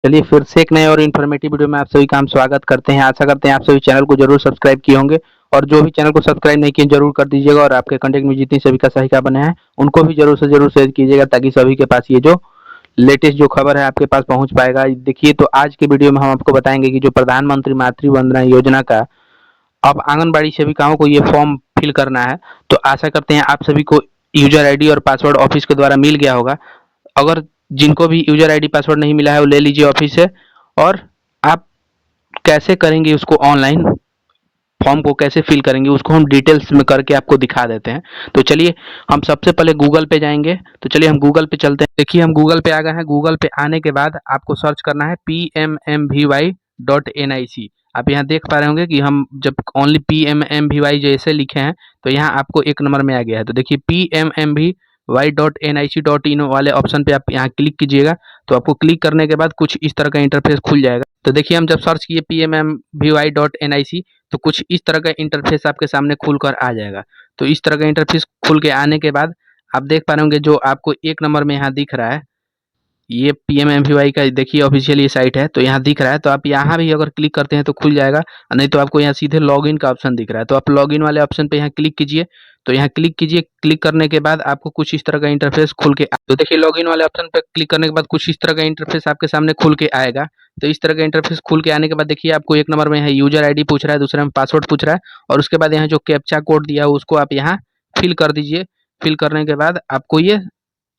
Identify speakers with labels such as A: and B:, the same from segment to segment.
A: चलिए फिर से एक नए और इन्फॉर्मेटिव वीडियो में आप सभी का हम स्वागत करते हैं। आशा करते हैं आप सभी चैनल को जरूर सब्सक्राइब किए होंगे और जो भी चैनल को सब्सक्राइब नहीं किए जरूर कर दीजिएगा और आपके कांटेक्ट में जितनी सभी का सहायिका बने हैं उनको भी जरूर से जरूर शेयर कीजिएगा ताकि सभी के पास ये जो लेटेस्ट जो खबर है आपके पास पहुंच पाएगा। देखिए तो आज के वीडियो में हम आपको बताएंगे कि जो प्रधानमंत्री मातृ वंदना योजना का अब आंगनबाड़ी सेविकाओं को ये फॉर्म फिल करना है। तो आशा करते हैं आप सभी को यूजर आईडी और पासवर्ड ऑफिस के द्वारा मिल गया होगा। अगर जिनको भी यूजर आईडी पासवर्ड नहीं मिला है वो ले लीजिए ऑफिस से। और आप कैसे करेंगे उसको ऑनलाइन फॉर्म को कैसे फिल करेंगे उसको हम डिटेल्स में करके आपको दिखा देते हैं। तो चलिए हम सबसे पहले गूगल पे जाएंगे। तो चलिए हम गूगल पे चलते हैं। देखिए हम गूगल पे आ गए हैं। गूगल पे आने के बाद आपको सर्च करना है PMMVY.NIC। आप यहाँ देख पा रहे होंगे कि हम जब ओनली PMMVY जैसे लिखे हैं तो यहाँ आपको एक नंबर में आ गया है। तो देखिए PMMVY.NIC.in वाले ऑप्शन पे आप यहाँ क्लिक कीजिएगा। तो आपको क्लिक करने के बाद कुछ इस तरह का इंटरफेस खुल जाएगा। तो देखिए हम जब सर्च किए PMMVY.NIC तो कुछ इस तरह का इंटरफेस आपके सामने खुल कर आ जाएगा। तो इस तरह का इंटरफेस खुल के आने के बाद आप देख पा रहे होंगे जो आपको एक नंबर में यहाँ दिख रहा है ये PMMVY का देखिए ऑफिशियल ये साइट है। तो यहाँ दिख रहा है तो आप यहाँ भी अगर क्लिक करते हैं तो खुल जाएगा, नहीं तो आपको यहाँ सीधे लॉगिन का ऑप्शन दिख रहा है। तो आप लॉगिन वाले ऑप्शन पे यहाँ क्लिक कीजिए। तो यहाँ क्लिक कीजिए। क्लिक करने के बाद आपको कुछ इस तरह का इंटरफेस खुल के तो देखिए लॉगिन वाले ऑप्शन पे क्लिक करने के बाद कुछ इस तरह का इंटरफेस आपके सामने खुल के आएगा। तो इस तरह का इंटरफेस खुल के आने के बाद देखिए आपको एक नंबर में है यूजर आईडी पूछ रहा है, दूसरे में पासवर्ड पूछ रहा है और उसके बाद यहाँ जो कैप्चा कोड दिया है उसको आप यहाँ फिल कर दीजिए। फिल करने के बाद आपको ये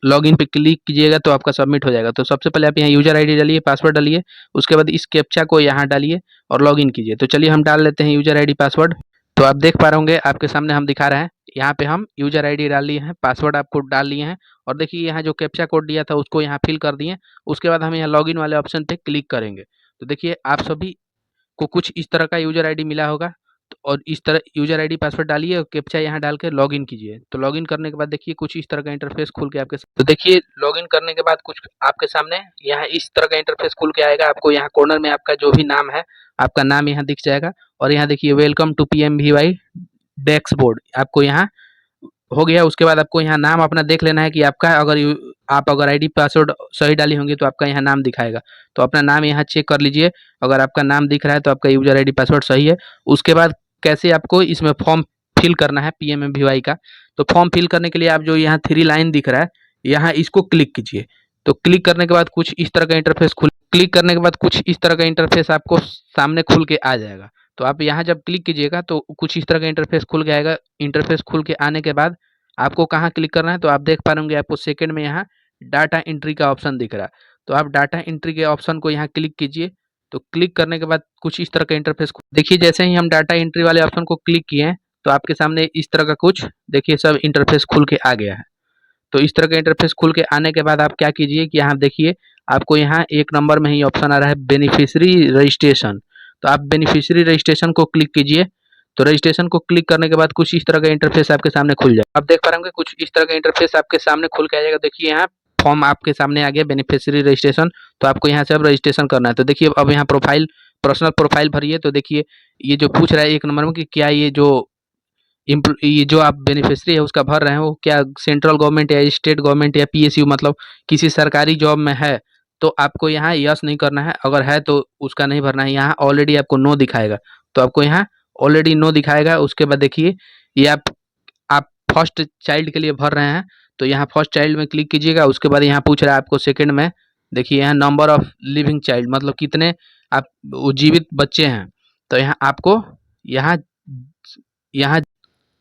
A: लॉगिन पे क्लिक कीजिएगा तो आपका सबमिट हो जाएगा। तो सबसे पहले आप यहाँ यूजर आईडी डालिए, पासवर्ड डालिए, उसके बाद इस कैप्चा को यहाँ डालिए और लॉगिन कीजिए। तो चलिए हम डाल लेते हैं यूजर आईडी पासवर्ड। तो आप देख पा रहे होंगे आपके सामने हम दिखा रहे हैं यहाँ पे हम यूजर आईडी डाल लिए हैं, पासवर्ड आपको डाल लिए हैं और देखिए यहाँ जो कैप्चा कोड दिया था उसको यहाँ फिल कर दिए। उसके बाद हम यहाँ लॉगिन वाले ऑप्शन पे क्लिक करेंगे। तो देखिए आप सभी को कुछ इस तरह का यूजर आईडी मिला होगा। तो और इस तरह यूजर आईडी पासवर्ड डालिए और कैप्चा यहाँ डाल के लॉगिन कीजिए। तो लॉगिन करने के बाद देखिए कुछ इस तरह का इंटरफेस खुल के आपके तो देखिए लॉगिन करने के बाद कुछ आपके सामने यहाँ इस तरह का इंटरफेस खुल के आएगा। आपको यहाँ कॉर्नर में आपका जो भी नाम है आपका नाम यहाँ दिख जाएगा और यहाँ देखिए वेलकम टू PMVY डैशबोर्ड आपको यहाँ हो गया। उसके बाद आपको यहाँ नाम अपना देख लेना है कि आपका आप अगर आईडी पासवर्ड सही डाली होंगी तो आपका यहाँ नाम दिखाएगा। तो अपना नाम यहाँ चेक कर लीजिए। अगर आपका नाम दिख रहा है तो आपका यूजर आईडी पासवर्ड सही है। उसके बाद कैसे आपको इसमें फॉर्म फिल करना है PMMVY का। तो फॉर्म फिल करने के लिए आप जो यहाँ 3 लाइन दिख रहा है यहाँ इसको क्लिक कीजिए। तो क्लिक करने के बाद कुछ इस तरह का इंटरफेस क्लिक करने के बाद कुछ इस तरह का इंटरफेस आपको सामने खुल के आ जाएगा। तो आप यहाँ जब क्लिक कीजिएगा तो कुछ इस तरह का इंटरफेस खुल के आएगा। इंटरफेस खुल के आने के बाद आपको कहाँ क्लिक करना है तो आप देख पा रहे होंगे आपको सेकंड में यहाँ डाटा एंट्री का ऑप्शन दिख रहा है। तो आप डाटा एंट्री के ऑप्शन को यहाँ क्लिक कीजिए। तो क्लिक करने के बाद कुछ इस तरह का इंटरफेस देखिए जैसे ही हम डाटा एंट्री वाले ऑप्शन को क्लिक किए हैं तो आपके सामने इस तरह का कुछ देखिए सब इंटरफेस खुल के आ गया है। तो इस तरह का इंटरफेस खुल के आने के बाद आप क्या कीजिए कि यहाँ देखिए आपको यहाँ एक नंबर में ही ऑप्शन आ रहा है बेनिफिशियरी रजिस्ट्रेशन। तो आप बेनिफिशियरी रजिस्ट्रेशन को क्लिक कीजिए। तो रजिस्ट्रेशन को क्लिक करने के बाद कुछ इस तरह का इंटरफेस आपके सामने खुल जाएगा। आप देख पा रहे होंगे कुछ इस तरह का इंटरफेस आपके सामने खुल के आ जाएगा। देखिए यहाँ फॉर्म आपके सामने आ गया बेनिफिशियरी रजिस्ट्रेशन। तो आपको यहाँ से अब रजिस्ट्रेशन करना है। तो देखिए अब यहाँ प्रोफाइल पर्सनल प्रोफाइल भरिए। तो देखिए ये जो पूछ रहा है एक नंबर में कि क्या ये जो ये जो आप बेनिफिशियरी है उसका भर रहे हैं वो क्या सेंट्रल गवर्नमेंट या स्टेट गवर्नमेंट या PSU मतलब किसी सरकारी जॉब में है। तो आपको यहाँ यस नहीं करना है, अगर है तो उसका नहीं भरना है। यहाँ ऑलरेडी आपको नो दिखाएगा तो आपको यहाँ ऑलरेडी नो दिखाएगा। उसके बाद देखिए ये आप फर्स्ट चाइल्ड के लिए भर रहे हैं तो यहाँ फर्स्ट चाइल्ड में क्लिक कीजिएगा। उसके बाद यहाँ पूछ रहा है आपको सेकंड में देखिए यहाँ नंबर ऑफ लिविंग चाइल्ड मतलब कितने आप जीवित बच्चे हैं। तो यहाँ आपको यहाँ यहाँ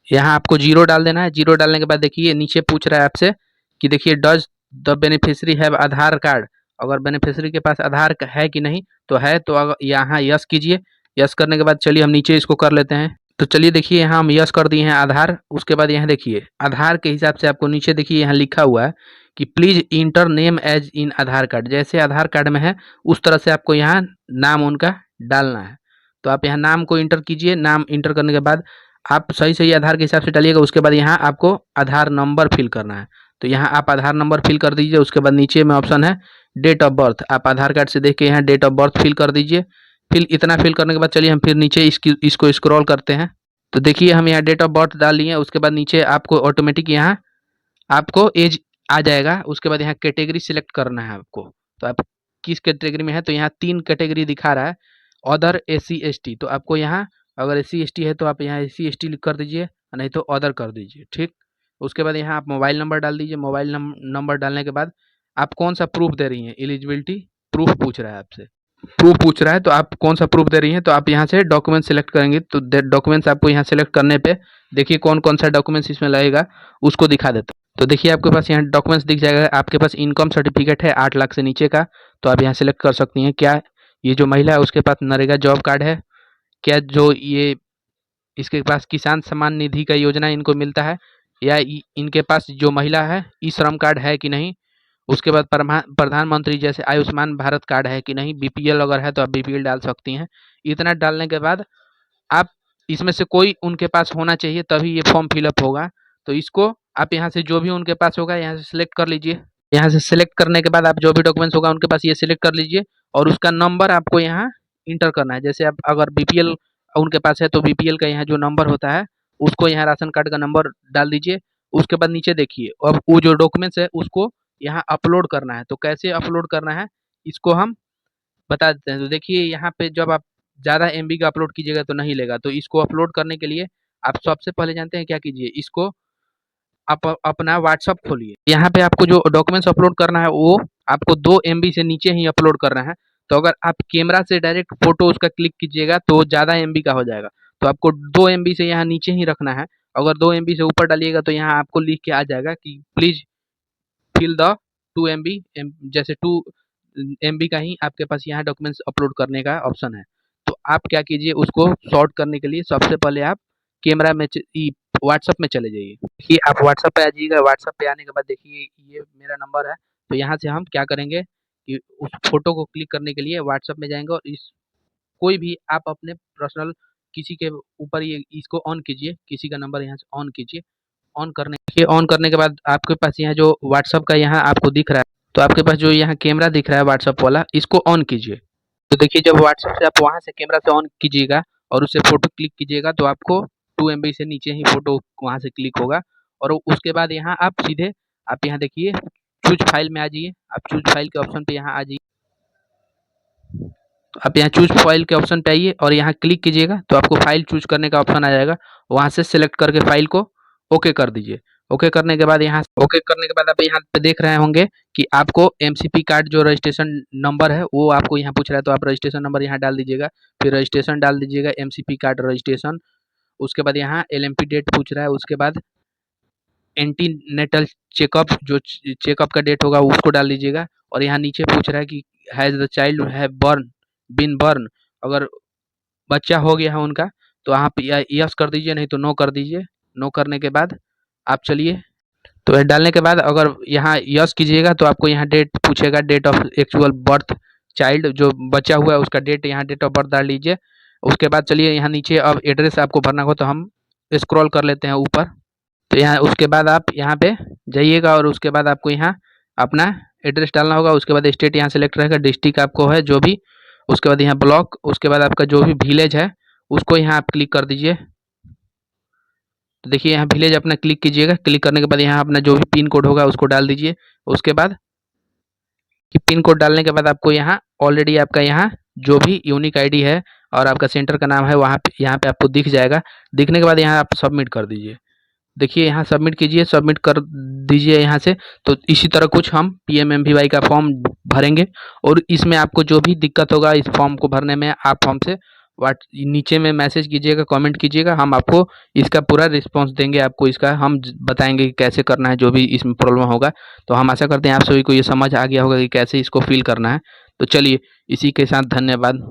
A: यहाँ आपको जीरो डाल देना है। जीरो डालने के बाद देखिए नीचे पूछ रहा है आपसे कि देखिए does the beneficiary have Aadhaar card. अगर बेनिफिशियरी के पास आधार है कि नहीं तो है तो अगर यहाँ यस कीजिए। यस करने के बाद चलिए हम नीचे इसको कर लेते हैं। तो चलिए देखिए यहाँ हम यस कर दिए हैं आधार। उसके बाद यहाँ देखिए आधार के हिसाब से आपको नीचे देखिए यहाँ लिखा हुआ है कि please enter name as in Aadhaar card. जैसे आधार कार्ड में है उस तरह से आपको यहाँ नाम उनका डालना है। तो आप यहाँ नाम को इंटर कीजिए। नाम इंटर करने के बाद आप सही सही आधार के हिसाब से डालिएगा। उसके बाद यहाँ आपको आधार नंबर फिल करना है। तो यहाँ आप आधार नंबर फिल कर दीजिए। उसके बाद नीचे में ऑप्शन है डेट ऑफ बर्थ। आप आधार कार्ड से देख के यहाँ डेट ऑफ बर्थ फिल कर दीजिए। फिर इतना फिल करने के बाद चलिए हम फिर नीचे इसको स्क्रॉल करते हैं। तो देखिए हम यहाँ डेट ऑफ बर्थ डाल लिए। उसके बाद नीचे आपको ऑटोमेटिक यहाँ आपको एज आ जाएगा। उसके बाद यहाँ कैटेगरी सिलेक्ट करना है आपको। तो आप किस कैटेगरी में है, तो यहाँ 3 कैटेगरी दिखा रहा है, अदर SC ST। तो आपको यहाँ अगर SC ST है तो आप यहाँ SC ST कर दीजिए, नहीं तो अदर कर दीजिए, ठीक। उसके बाद यहाँ आप मोबाइल नंबर डाल दीजिए। मोबाइल नंबर डालने के बाद आप कौन सा प्रूफ दे रही हैं, एलिजिबिलिटी प्रूफ पूछ रहा है आपसे, प्रूफ पूछ रहा है तो आप कौन सा प्रूफ दे रही हैं, तो आप यहाँ से डॉक्यूमेंट सेलेक्ट करेंगे। तो डॉक्यूमेंट्स आपको यहाँ सेलेक्ट करने पे देखिए कौन कौन सा डॉक्यूमेंट्स इसमें लगेगा, उसको दिखा देता है। तो देखिए आपके पास यहाँ डॉक्यूमेंट्स दिख जाएगा। आपके पास इनकम सर्टिफिकेट है 8 लाख से नीचे का, तो आप यहाँ सेलेक्ट कर सकती हैं। क्या ये जो महिला है उसके पास नरेगा जॉब कार्ड है, क्या जो ये इसके पास किसान सम्मान निधि का योजना इनको मिलता है, या इनके पास जो महिला है ई श्रम कार्ड है कि नहीं। उसके बाद प्रधानमंत्री जैसे आयुष्मान भारत कार्ड है कि नहीं, BPL अगर है तो आप BPL डाल सकती हैं। इतना डालने के बाद आप इसमें से कोई उनके पास होना चाहिए, तभी ये फॉर्म फिलअप होगा। तो इसको आप यहाँ से जो भी उनके पास होगा यहाँ से सिलेक्ट कर लीजिए। यहाँ से सिलेक्ट करने के बाद आप जो भी डॉक्यूमेंट्स होगा उनके पास ये सिलेक्ट कर लीजिए, और उसका नंबर आपको यहाँ इंटर करना है। जैसे आप अगर BPL उनके पास है तो BPL का यहाँ जो नंबर होता है उसको यहाँ राशन कार्ड का नंबर डाल दीजिए। उसके बाद नीचे देखिए अब वो जो डॉक्यूमेंट्स है उसको यहाँ अपलोड करना है। तो कैसे अपलोड करना है इसको हम बता देते हैं। तो देखिए यहाँ पे जब आप ज़्यादा MB का अपलोड कीजिएगा तो नहीं लेगा। तो इसको अपलोड करने के लिए आप सबसे पहले जानते हैं क्या कीजिए, इसको आप अपना व्हाट्सअप खोलिए। यहाँ पे आपको जो डॉक्यूमेंट्स अपलोड करना है वो आपको 2 MB से नीचे ही अपलोड करना है। तो अगर आप कैमरा से डायरेक्ट फोटो उसका क्लिक कीजिएगा तो ज़्यादा MB का हो जाएगा। तो आपको 2 MB से यहाँ नीचे ही रखना है। अगर 2 MB से ऊपर डालिएगा तो यहाँ आपको लिख के आ जाएगा कि प्लीज फिल द 2 MB, जैसे 2 MB का ही आपके पास यहाँ डॉक्यूमेंट्स अपलोड करने का ऑप्शन है। तो आप क्या कीजिए, उसको सॉर्ट करने के लिए सबसे पहले आप कैमरा में व्हाट्सअप में चले जाइए। देखिए आप व्हाट्सअप पे आ जाइएगा। व्हाट्सअप पे आने के बाद देखिए ये मेरा नंबर है। तो यहाँ से हम क्या करेंगे कि उस फोटो को क्लिक करने के लिए व्हाट्सअप में जाएंगे, और इस कोई भी आप अपने पर्सनल किसी के ऊपर ये इसको ऑन कीजिए, किसी का नंबर यहाँ से ऑन कीजिए। ऑन करने के बाद आपके पास यहाँ जो व्हाट्सअप का यहाँ आपको दिख रहा है, तो आपके पास जो यहाँ कैमरा दिख रहा है व्हाट्सअप वाला, इसको ऑन कीजिए। तो देखिए जब व्हाट्सअप से आप वहाँ से कैमरा से ऑन कीजिएगा और उससे फोटो क्लिक कीजिएगा तो आपको 2 MB से नीचे ही फोटो वहाँ से क्लिक होगा। और उसके बाद यहाँ आप सीधे आप यहाँ देखिए चूज फाइल में आ जाइए। आप चूज फाइल के ऑप्शन पे यहाँ आ जाइए। आप यहाँ चूज फाइल के ऑप्शन पे आइए और यहाँ क्लिक कीजिएगा तो आपको फाइल चूज करने का ऑप्शन आ जाएगा। वहाँ से सिलेक्ट करके फाइल को ओके कर दीजिए। ओके करने के बाद आप यहाँ पे देख रहे होंगे कि आपको MCP कार्ड जो रजिस्ट्रेशन नंबर है वो आपको यहाँ पूछ रहा है। तो आप रजिस्ट्रेशन नंबर यहाँ डाल दीजिएगा, फिर रजिस्ट्रेशन डाल दीजिएगा, MCP कार्ड रजिस्ट्रेशन। उसके बाद यहाँ LMP डेट पूछ रहा है। उसके बाद एंटीनेटल चेकअप जो चेकअप का डेट होगा उसको डाल दीजिएगा। और यहाँ नीचे पूछ रहा है कि has the child have been born, अगर बच्चा हो गया है उनका तो आप यस कर दीजिए, नहीं तो नो कर दीजिए। नो करने के बाद आप चलिए, तो डालने के बाद अगर यहाँ यस कीजिएगा तो आपको यहाँ डेट पूछेगा, date of actual birth child, जो बच्चा हुआ है उसका डेट, यहाँ डेट ऑफ बर्थ डाल लीजिए। उसके बाद चलिए यहाँ नीचे अब एड्रेस आपको भरना हो तो हम स्क्रॉल कर लेते हैं ऊपर। तो यहाँ उसके बाद आप यहाँ पे जाइएगा और उसके बाद आपको यहाँ अपना एड्रेस डालना होगा। उसके बाद स्टेट यहाँ सेलेक्ट रहेगा, डिस्ट्रिक्ट आपको है जो भी। उसके बाद यहाँ ब्लॉक, उसके बाद आपका जो भी विलेज है उसको यहाँ आप क्लिक कर दीजिए। तो देखिए यहाँ विलेज अपना क्लिक कीजिएगा। क्लिक करने के बाद यहाँ अपना जो भी पिन कोड होगा उसको डाल दीजिए। उसके बाद पिन कोड डालने के बाद आपको यहाँ ऑलरेडी आपका यहाँ जो भी यूनिक आईडी है और आपका सेंटर का नाम है वहाँ पे यहाँ पे आपको दिख जाएगा। दिखने के बाद यहाँ आप सबमिट कर दीजिए। देखिए यहाँ सबमिट कीजिए, सबमिट कर दीजिए यहाँ से। तो इसी तरह कुछ हम PMMVY का फॉर्म भरेंगे, और इसमें आपको जो भी दिक्कत होगा इस फॉर्म को भरने में आप हमसे नीचे में मैसेज कीजिएगा, कमेंट कीजिएगा। हम आपको इसका पूरा रिस्पांस देंगे। आपको इसका हम बताएंगे कि कैसे करना है, जो भी इसमें प्रॉब्लम होगा। तो हम आशा करते हैं आप सभी को ये समझ आ गया होगा कि कैसे इसको फिल करना है। तो चलिए इसी के साथ धन्यवाद।